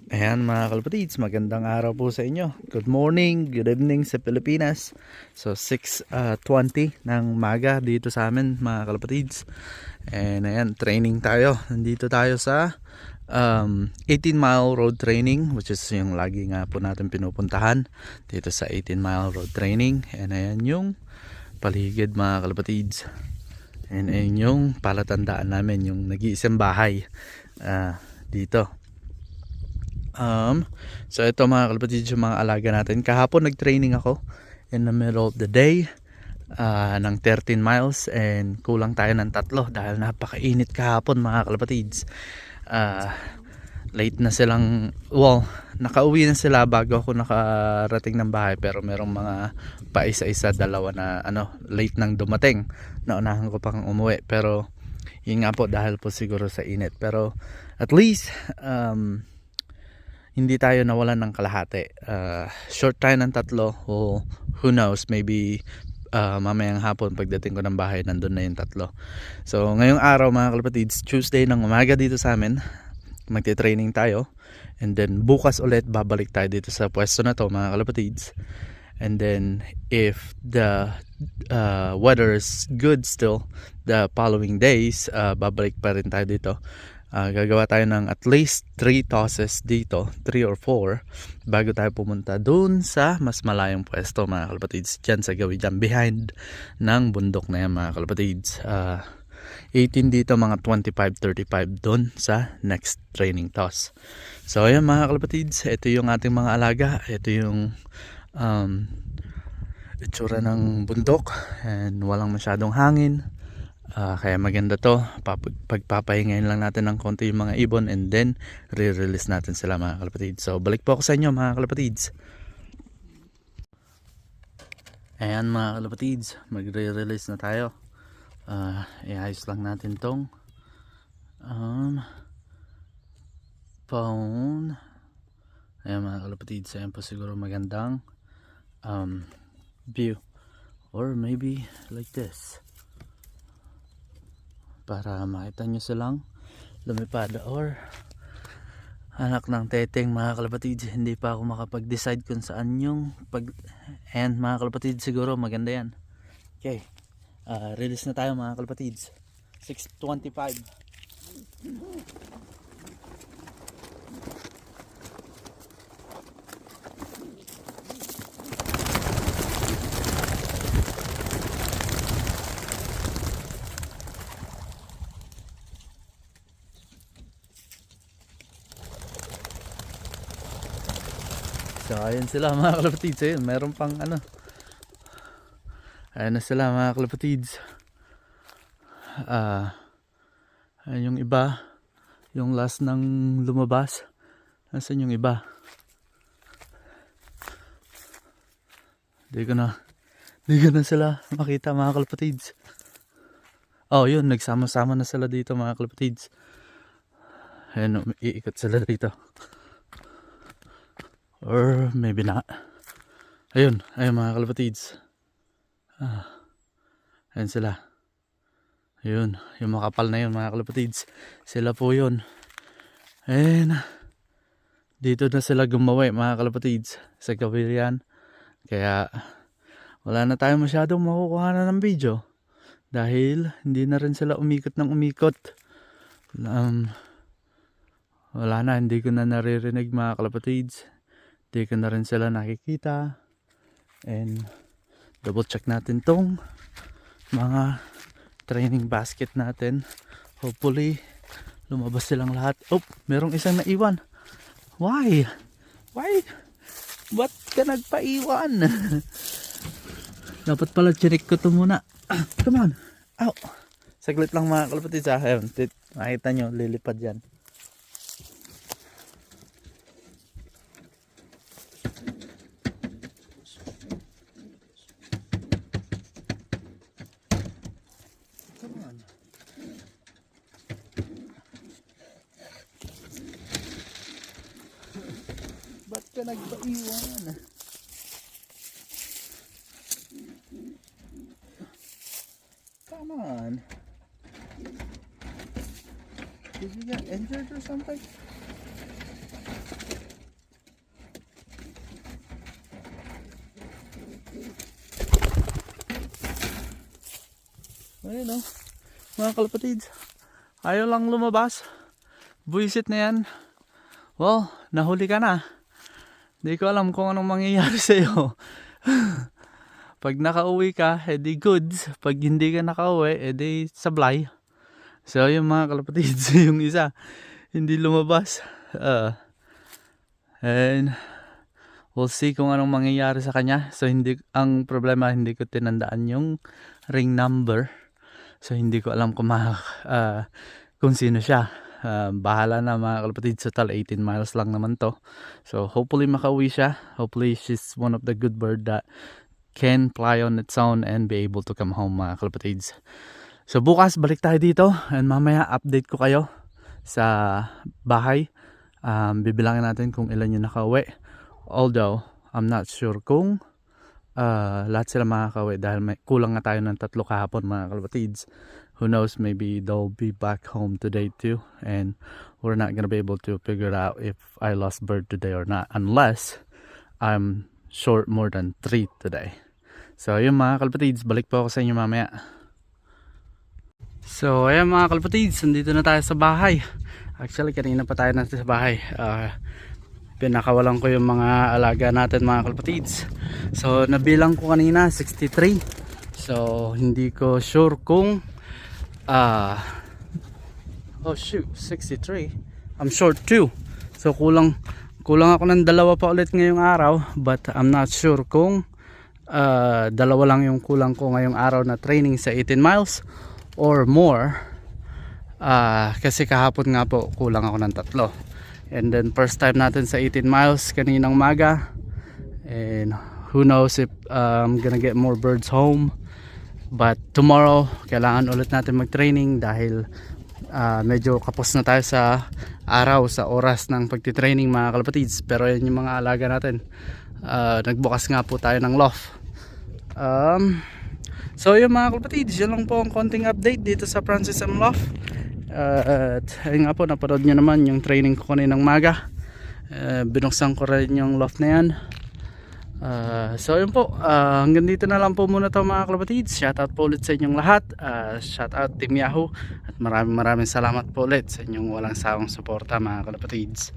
Ayan mga kalapatids, magandang araw po sa inyo. Good morning, good evening sa Pilipinas. So 6:20 ng maga dito sa amin mga kalapatids. And ayan, training tayo. Nandito tayo sa 18-mile road training, which is yung lagi nga po natin pinupuntahan dito sa 18-mile road training. And ayan yung paligid mga kalapatids. And ayan yung palatandaan namin, yung nag-iisang bahay dito. So ito mga kalapatids, yung mga alaga natin. Kahapon nag-training ako in the middle of the day ng 13 miles and kulang tayo ng 3 dahil napakainit kahapon mga kalapatids. Late na silang, nakauwi na sila bago ako nakarating ng bahay, pero merong mga paisa-isa, dalawa na late nang dumating. Naunahan ko pang umuwi, pero yun nga po dahil po siguro sa init. Pero at least hindi tayo nawalan ng kalahati. Short tayo ng 3. Who knows, maybe mamayang hapon pagdating ko ng bahay nandun na yung 3. So ngayong araw mga kalapatids, Tuesday ng umaga dito sa amin, magte-training tayo. And then bukas ulit babalik tayo dito sa pwesto na to mga kalapatids. And then if the weather is good still, the following days babalik pa rin tayo dito. Gagawa tayo ng at least 3 tosses dito, 3 or 4, bago tayo pumunta dun sa mas malayong pwesto mga kalapatids, dyan sa gawin dyan behind ng bundok na yan mga kalapatids. 18 dito, mga 25-35 dun sa next training toss. So ayan mga kalapatids, ito yung ating mga alaga. Ito yung itsura ng bundok, and walang masyadong hangin. Kaya maganda to. Pagpapahingayin lang natin ng konti yung mga ibon, and then re-release natin sila mga kalapatids. So balik po ako sa inyo mga kalapatids. Ayan mga kalapatids, magre-release na tayo. Iayos lang natin tong phone. Ayan mga kalapatids, ayan po siguro magandang view, or maybe like this, para makita nyo silang lumipad. Or anak ng teteng mga kalapatids, hindi pa ako makapag-decide kung saan yung and mga kalapatids, siguro maganda yan. Okay, release na tayo mga kalapatids. 6:25. So ayan sila mga kalapatids. Ayun, meron pang ayan na sila mga kalapatids. Ayan yung iba, yung last nang lumabas. Nasaan yung iba? Di ko na sila makita mga kalapatids. Oh yun, nagsama-sama na sila dito mga kalapatids. Ayan, iikot sila dito. Or maybe not. Ayun mga kalapatids. Ayan sila. Ayun, yung makapal na yun mga kalapatids, sila po yun. And dito na sila gumawa mga kalapatids, sa Gawirian. Kaya wala na tayo masyadong makukuha na ng video, dahil hindi na rin sila umikot ng umikot. Wala na, hindi ko na naririnig mga kalapatids. Hindi ko na rin sila nakikita. And double check natin tong mga training basket natin. Hopefully lumabas silang lahat. Oh, merong isang naiwan. Why? Ba't ka nagpaiwan? Dapat pala chinik ko to muna. Come on. Ow. Saglit lang mga kalapatids. Ayun, makita nyo, lilipad yan. Ba't ka nagpaiwan? Come on. Did you get injured or something? Ayun o. Mga kalapatids. Ayaw lang lumabas. Buisit na yan. Well, nahuli ka na. Hindi ko alam kung anong mangyayari sa'yo. Pag nakauwi ka, edi goods. Pag hindi ka nakauwi, edi sablay. So yung mga kalapatids, yung isa, hindi lumabas. And we'll see kung anong mangyayari sa kanya. So ang problema, hindi ko tinandaan yung ring number. So hindi ko alam kung sino siya. Bahala na mga kalapatids, total 18 miles lang naman to. So hopefully makauwi siya. Hopefully she's one of the good bird that can fly on its own and be able to come home mga kalapatids. So bukas balik tayo dito and mamaya update ko kayo sa bahay. Bibilangin natin kung ilan yung nakauwi. Although I'm not sure kung lahat sila makakauwi dahil kulang nga tayo ng 3 kahapon mga kalapatids. Who knows, maybe they'll be back home today too, and we're not gonna be able to figure out if I lost bird today or not unless I'm short more than 3 today. So yun mga kalapatids, balik po ako sa inyo mamaya. So ayan mga kalapatids, nandito na tayo sa bahay. Actually kanina pa tayo natin sa bahay. Pinakawalan ko yung mga alaga natin mga kalapatids. So nabilang ko kanina 63. So hindi ko sure kung oh shoot, 63. I'm short 2. So kulang ako ng 2 pa ulit ngayong araw, but I'm not sure kung 2 lang yung kulang ko ngayong araw na training sa 18 miles or more. Kasi kahapon nga po kulang ako ng 3. And then first time natin sa 18 miles kaninang umaga, and who knows if I'm gonna get more birds home. But tomorrow kailangan ulit natin mag training dahil medyo kapos na tayo sa araw, sa oras ng pagtitraining mga kalapatids. Pero yan yung mga alaga natin. Nagbukas nga po tayo ng loft. So yung mga kalapatids, yun lang po ang konting update dito sa Francis M. Loft. At ayun nga po, napanood nyo naman yung training ko kaninang maga. Binuksan ko rin yung loft na yan. So yun po, hanggang dito na lang po muna to mga kalapatids. Shoutout po ulit sa inyong lahat. Shoutout Team Yahoo. At maraming salamat po ulit sa inyong walang sawang suporta mga kalapatids.